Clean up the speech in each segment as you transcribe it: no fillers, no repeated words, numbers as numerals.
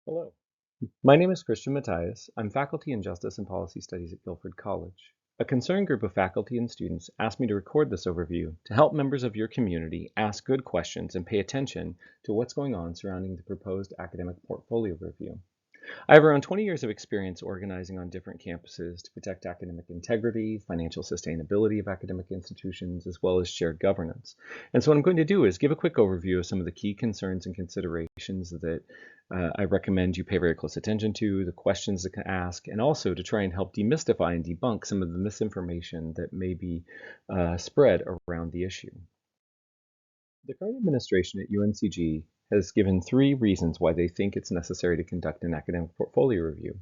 Hello. My name is Christian Matthias. I'm faculty in Justice and Policy Studies at Guilford College. A concerned group of faculty and students asked me to record this overview to help members of your community ask good questions and pay attention to what's going on surrounding the proposed academic portfolio review. I have around 20 years of experience organizing on different campuses to protect academic integrity, financial sustainability of academic institutions, as well as shared governance. And so what I'm going to do is give a quick overview of some of the key concerns and considerations that I recommend you pay very close attention to, the questions to ask, and also to try and help demystify and debunk some of the misinformation that may be spread around the issue. The current administration at UNCG has given three reasons why they think it's necessary to conduct an academic portfolio review.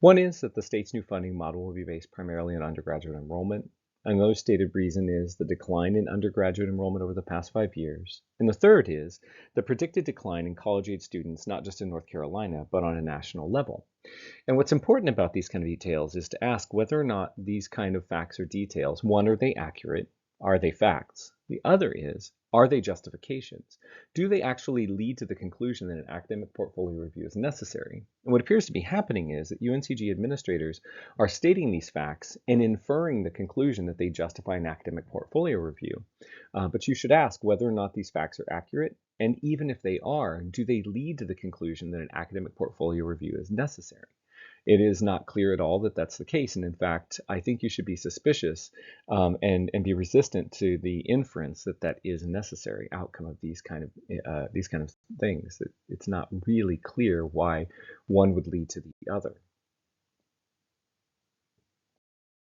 One is that the state's new funding model will be based primarily on undergraduate enrollment. Another stated reason is the decline in undergraduate enrollment over the past 5 years. And the third is the predicted decline in college-age students, not just in North Carolina, but on a national level. And what's important about these kind of details is to ask whether or not these kind of facts or details, one, are they accurate? Are they facts? The other is, are they justifications? Do they actually lead to the conclusion that an academic portfolio review is necessary? And what appears to be happening is that UNCG administrators are stating these facts and inferring the conclusion that they justify an academic portfolio review. But you should ask whether or not these facts are accurate, and even if they are, do they lead to the conclusion that an academic portfolio review is necessary? It is not clear at all that that's the case. And in fact, I think you should be suspicious and be resistant to the inference that that is a necessary outcome of these kind of things. That it's not really clear why one would lead to the other.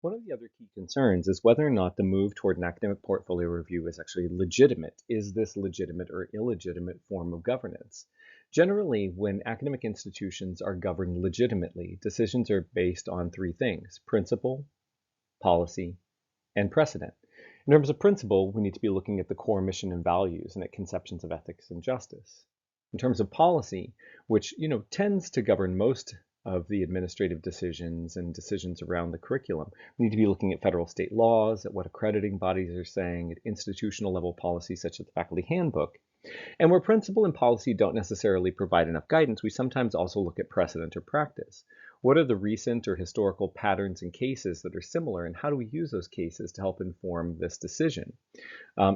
One of the other key concerns is whether or not the move toward an academic portfolio review is actually legitimate. Is this legitimate or illegitimate form of governance? Generally, when academic institutions are governed legitimately, decisions are based on three things: principle, policy, and precedent. In terms of principle, we need to be looking at the core mission and values and at conceptions of ethics and justice. In terms of policy, which tends to govern most of the administrative decisions and decisions around the curriculum, we need to be looking at federal state laws, at what accrediting bodies are saying, at institutional level policies such as the faculty handbook. And where principle and policy don't necessarily provide enough guidance, we sometimes also look at precedent or practice. What are the recent or historical patterns and cases that are similar, and how do we use those cases to help inform this decision?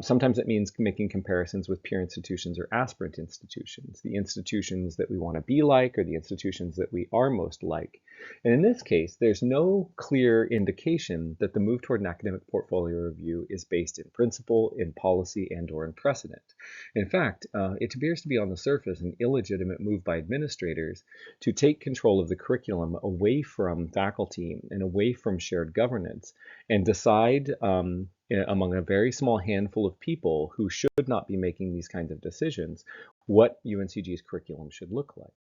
Sometimes it means making comparisons with peer institutions or aspirant institutions, the institutions that we want to be like or the institutions that we are most like. And in this case, there's no clear indication that the move toward an academic portfolio review is based in principle, in policy, and or in precedent. In fact, it appears to be on the surface an illegitimate move by administrators to take control of the curriculum away from faculty and away from shared governance and decide among a very small handful of people who should not be making these kinds of decisions what UNCG's curriculum should look like.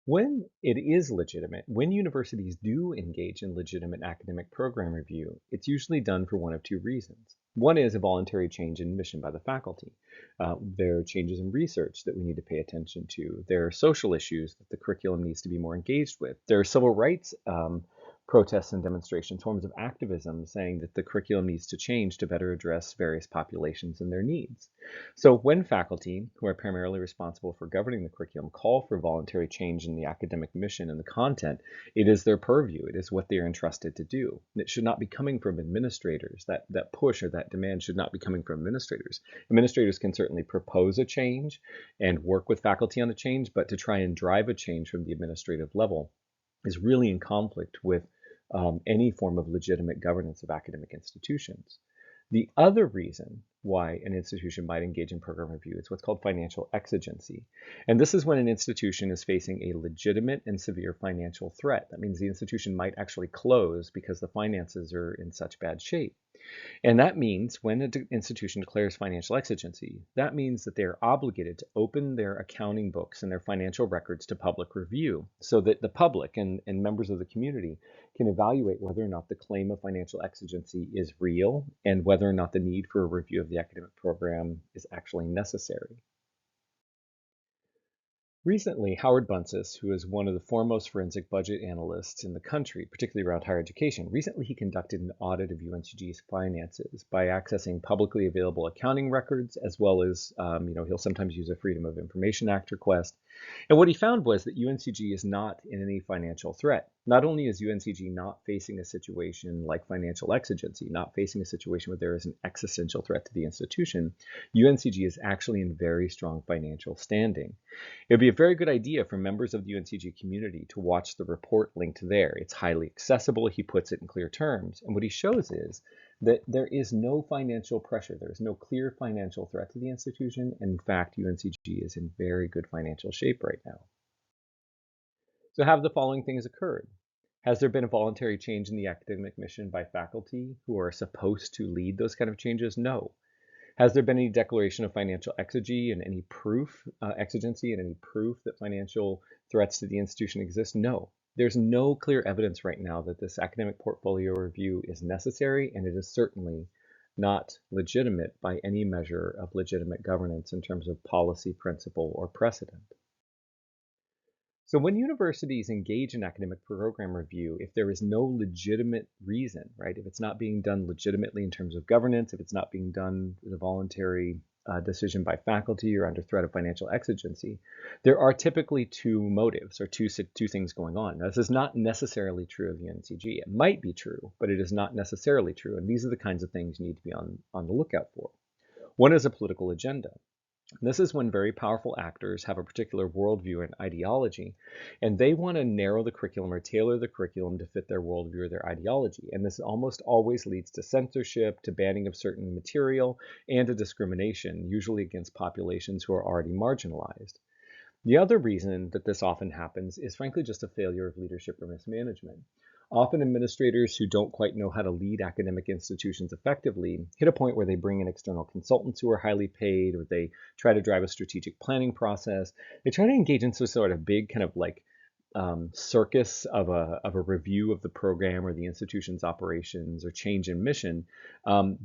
When it is legitimate, when universities do engage in legitimate academic program review, it's usually done for one of two reasons. One is a voluntary change in mission by the faculty. There are changes in research that we need to pay attention to. There are social issues that the curriculum needs to be more engaged with. There are civil rights protests and demonstrations, forms of activism saying that the curriculum needs to change to better address various populations and their needs. So when faculty, who are primarily responsible for governing the curriculum, call for voluntary change in the academic mission and the content, it is their purview. It is what they are entrusted to do. And it should not be coming from administrators. That push or that demand should not be coming from administrators. Administrators can certainly propose a change and work with faculty on a change, but to try and drive a change from the administrative level is really in conflict with any form of legitimate governance of academic institutions. The other reason why an institution might engage in program review is what's called financial exigency. And this is when an institution is facing a legitimate and severe financial threat. That means the institution might actually close because the finances are in such bad shape. And that means when an institution declares financial exigency, that means that they're obligated to open their accounting books and their financial records to public review so that the public and members of the community can evaluate whether or not the claim of financial exigency is real and whether or not the need for a review of the academic program is actually necessary. Recently, Howard Bunces, who is one of the foremost forensic budget analysts in the country, particularly around higher education, recently he conducted an audit of UNCG's finances by accessing publicly available accounting records, as well as, he'll sometimes use a Freedom of Information Act request. And what he found was that UNCG is not in any financial threat. Not only is UNCG not facing a situation like financial exigency, not facing a situation where there is an existential threat to the institution, UNCG is actually in very strong financial standing. It would be a very good idea for members of the UNCG community to watch the report linked there. It's highly accessible. He puts it in clear terms. And what he shows is that there is no financial pressure. There is no clear financial threat to the institution. And in fact, UNCG is in very good financial shape right now. So have the following things occurred? Has there been a voluntary change in the academic mission by faculty who are supposed to lead those kind of changes? No. Has there been any declaration of financial exigency and any proof that financial threats to the institution exist? No. There's no clear evidence right now that this academic portfolio review is necessary, and it is certainly not legitimate by any measure of legitimate governance in terms of policy, principle, or precedent. So when universities engage in academic program review, if there is no legitimate reason, right, if it's not being done legitimately in terms of governance, if it's not being done with a voluntary decision by faculty or under threat of financial exigency, there are typically two motives or two things going on. Now, this is not necessarily true of the UNCG. It might be true, but it is not necessarily true. And these are the kinds of things you need to be on the lookout for. One is a political agenda. This is when very powerful actors have a particular worldview and ideology, and they want to narrow the curriculum or tailor the curriculum to fit their worldview or their ideology. And this almost always leads to censorship, to banning of certain material, and to discrimination, usually against populations who are already marginalized. The other reason that this often happens is frankly just a failure of leadership or mismanagement. Often administrators who don't quite know how to lead academic institutions effectively hit a point where they bring in external consultants who are highly paid, or they try to drive a strategic planning process. They try to engage in some sort of big kind of like circus of a review of the program or the institution's operations or change in mission,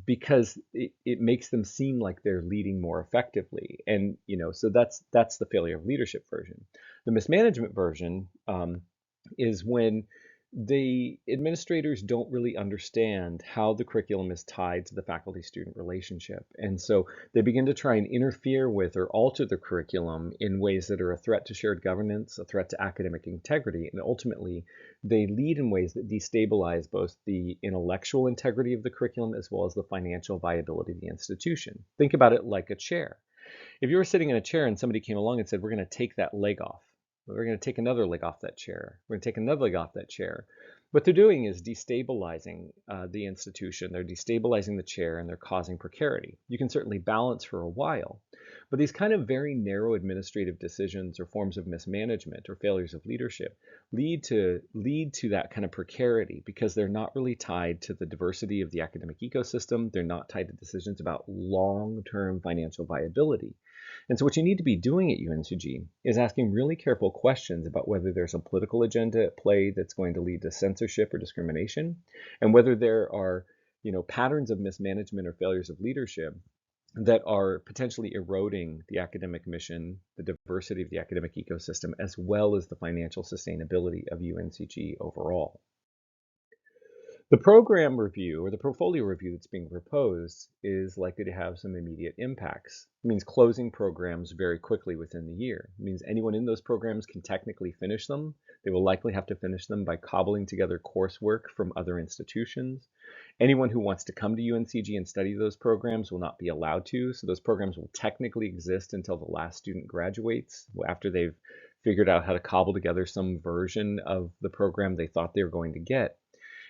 because it makes them seem like they're leading more effectively. And so that's the failure of leadership version. The mismanagement version is when the administrators don't really understand how the curriculum is tied to the faculty-student relationship. And so they begin to try and interfere with or alter the curriculum in ways that are a threat to shared governance, a threat to academic integrity, and ultimately they lead in ways that destabilize both the intellectual integrity of the curriculum as well as the financial viability of the institution. Think about it like a chair. If you were sitting in a chair and somebody came along and said, we're going to take that leg off, we're going to take another leg off that chair, we're going to take another leg off that chair, what they're doing is destabilizing the institution. They're destabilizing the chair and they're causing precarity. You can certainly balance for a while, but these kind of very narrow administrative decisions or forms of mismanagement or failures of leadership lead to that kind of precarity because they're not really tied to the diversity of the academic ecosystem. They're not tied to decisions about long-term financial viability. And so what you need to be doing at UNCG is asking really careful questions about whether there's a political agenda at play that's going to lead to censorship or discrimination, and whether there are, patterns of mismanagement or failures of leadership that are potentially eroding the academic mission, the diversity of the academic ecosystem, as well as the financial sustainability of UNCG overall. The program review or the portfolio review that's being proposed is likely to have some immediate impacts. It means closing programs very quickly within the year. It means anyone in those programs can technically finish them. They will likely have to finish them by cobbling together coursework from other institutions. Anyone who wants to come to UNCG and study those programs will not be allowed to. So those programs will technically exist until the last student graduates, after they've figured out how to cobble together some version of the program they thought they were going to get.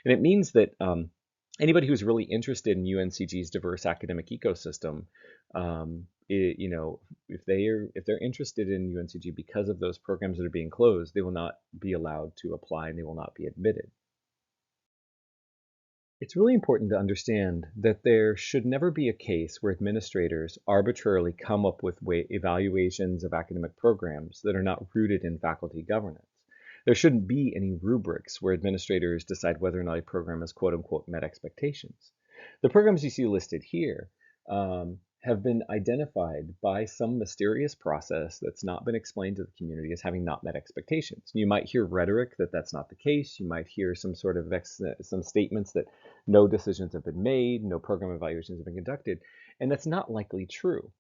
And it means that anybody who's really interested in UNCG's diverse academic ecosystem, if they're interested in UNCG because of those programs that are being closed, they will not be allowed to apply and they will not be admitted. It's really important to understand that there should never be a case where administrators arbitrarily come up with evaluations of academic programs that are not rooted in faculty governance. There shouldn't be any rubrics where administrators decide whether or not a program has quote unquote met expectations. The programs you see listed here have been identified by some mysterious process that's not been explained to the community as having not met expectations. You might hear rhetoric that that's not the case. You might hear some sort of some statements that no decisions have been made, no program evaluations have been conducted, and that's not likely true.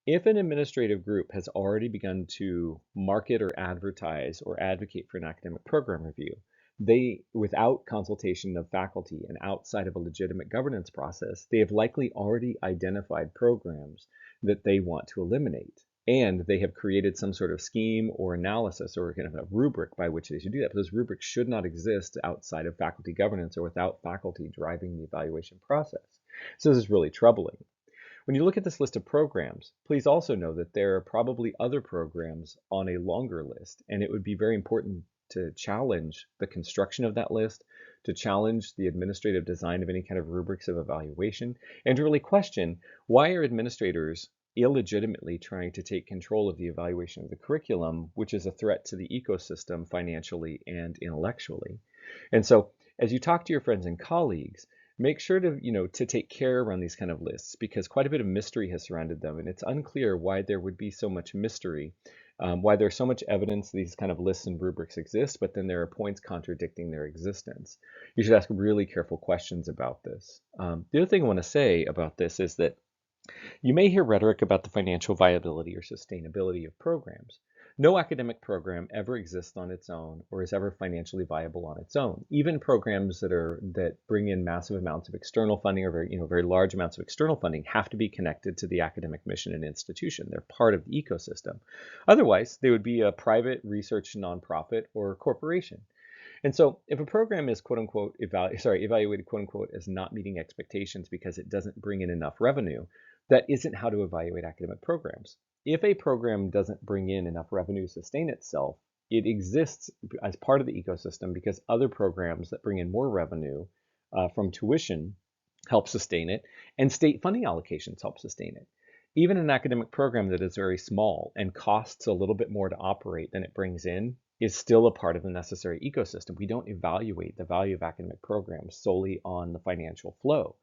If an administrative group has already begun to market or advertise or advocate for an academic program review, they, without consultation of faculty and outside of a legitimate governance process, they have likely already identified programs that they want to eliminate. And they have created some sort of scheme or analysis or kind of a rubric by which they should do that. But those rubrics should not exist outside of faculty governance or without faculty driving the evaluation process. So this is really troubling. When you look at this list of programs, please also know that there are probably other programs on a longer list, and it would be very important to challenge the construction of that list, to challenge the administrative design of any kind of rubrics of evaluation, and to really question why are administrators illegitimately trying to take control of the evaluation of the curriculum, which is a threat to the ecosystem financially and intellectually. And so as you talk to your friends and colleagues, make sure to take care around these kind of lists because quite a bit of mystery has surrounded them, and it's unclear why there would be so much mystery, why there's so much evidence these kind of lists and rubrics exist, but then there are points contradicting their existence. You should ask really careful questions about this. The other thing I want to say about this is that you may hear rhetoric about the financial viability or sustainability of programs. No academic program ever exists on its own or is ever financially viable on its own. Even programs that bring in massive amounts of external funding or very large amounts of external funding have to be connected to the academic mission and institution. They're part of the ecosystem. Otherwise, they would be a private research nonprofit or corporation. And so if a program is quote unquote evaluated quote unquote as not meeting expectations because it doesn't bring in enough revenue, that isn't how to evaluate academic programs. If a program doesn't bring in enough revenue to sustain itself, it exists as part of the ecosystem because other programs that bring in more revenue from tuition help sustain it, and state funding allocations help sustain it. Even an academic program that is very small and costs a little bit more to operate than it brings in is still a part of the necessary ecosystem. We don't evaluate the value of academic programs solely on the financial flow.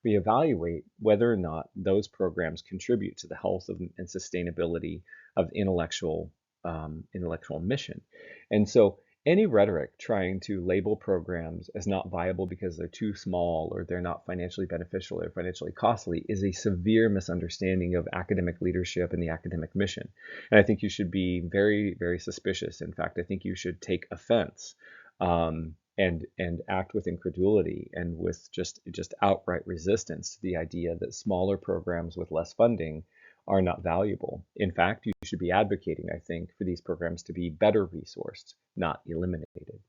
We evaluate whether or not those programs contribute to the health and sustainability of intellectual mission. And so any rhetoric trying to label programs as not viable because they're too small or they're not financially beneficial or financially costly is a severe misunderstanding of academic leadership and the academic mission. And I think you should be very, very suspicious. In fact, I think you should take offense and act with incredulity and with just outright resistance to the idea that smaller programs with less funding are not valuable. In fact, you should be advocating, I think, for these programs to be better resourced, not eliminated.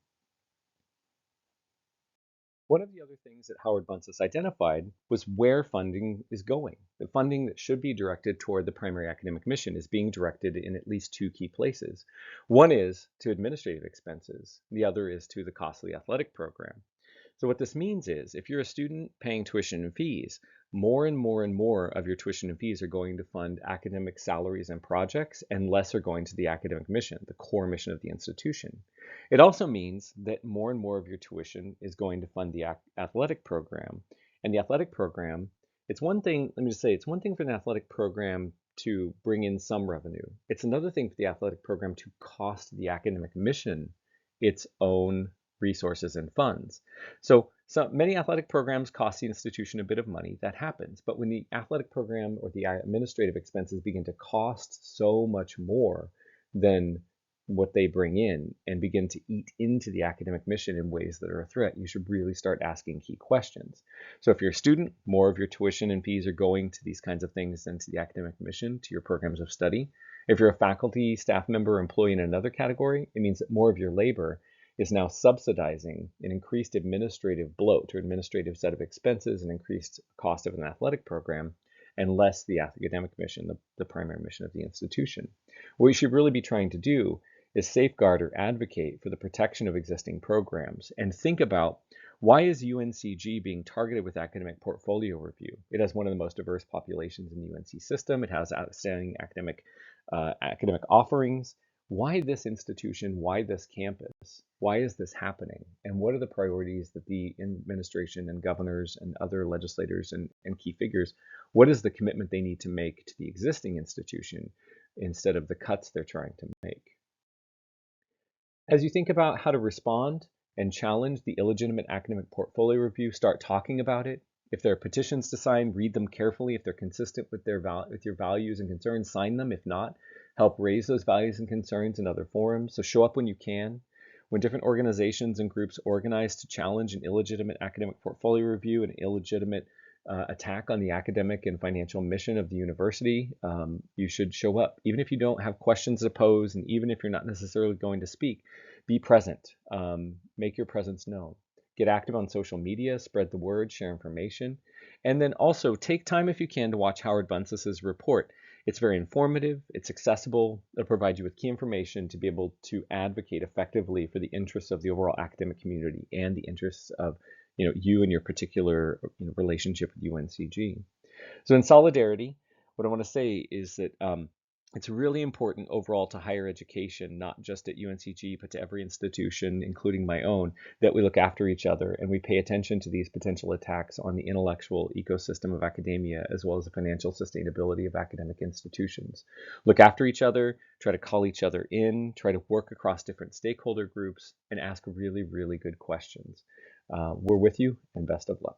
One of the other things that Howard Buncis identified was where funding is going. The funding that should be directed toward the primary academic mission is being directed in at least two key places. One is to administrative expenses. The other is to the costly athletic program. So what this means is if you're a student paying tuition and fees, more and more and more of your tuition and fees are going to fund academic salaries and projects, and less are going to the academic mission, the core mission of the institution. It also means that more and more of your tuition is going to fund the athletic program. And the athletic program, it's one thing, let me just say, it's one thing for an athletic program to bring in some revenue. It's another thing for the athletic program to cost the academic mission its own resources and funds. So many athletic programs cost the institution a bit of money. That happens. But when the athletic program or the administrative expenses begin to cost so much more than what they bring in and begin to eat into the academic mission in ways that are a threat, you should really start asking key questions. So if you're a student, more of your tuition and fees are going to these kinds of things than to the academic mission, to your programs of study. If you're a faculty, staff member, or employee in another category, it means that more of your labor is now subsidizing an increased administrative bloat or administrative set of expenses and increased cost of an athletic program, and less the academic mission, the primary mission of the institution. What you should really be trying to do is safeguard or advocate for the protection of existing programs and think about why is UNCG being targeted with academic portfolio review? It has one of the most diverse populations in the UNC system. It has outstanding academic offerings. Why this institution? Why this campus? Why is this happening? And what are the priorities that the administration and governors and other legislators and key figures, what is the commitment they need to make to the existing institution instead of the cuts they're trying to make? As you think about how to respond and challenge the illegitimate academic portfolio review, start talking about it. If there are petitions to sign, read them carefully. If they're consistent with with your values and concerns, sign them. If not, help raise those values and concerns in other forums. So show up when you can. When different organizations and groups organize to challenge an illegitimate academic portfolio review, an illegitimate attack on the academic and financial mission of the university, you should show up. Even if you don't have questions to pose, and even if you're not necessarily going to speak, be present. Make your presence known. Get active on social media, spread the word, share information. And then also take time if you can to watch Howard Buncis's report. It's very informative, it's accessible, it'll provide you with key information to be able to advocate effectively for the interests of the overall academic community and the interests of you and your particular relationship with UNCG. So in solidarity, what I want to say is that it's really important overall to higher education, not just at UNCG, but to every institution, including my own, that we look after each other and we pay attention to these potential attacks on the intellectual ecosystem of academia, as well as the financial sustainability of academic institutions. Look after each other, try to call each other in, try to work across different stakeholder groups, and ask really, really good questions. We're with you, and best of luck.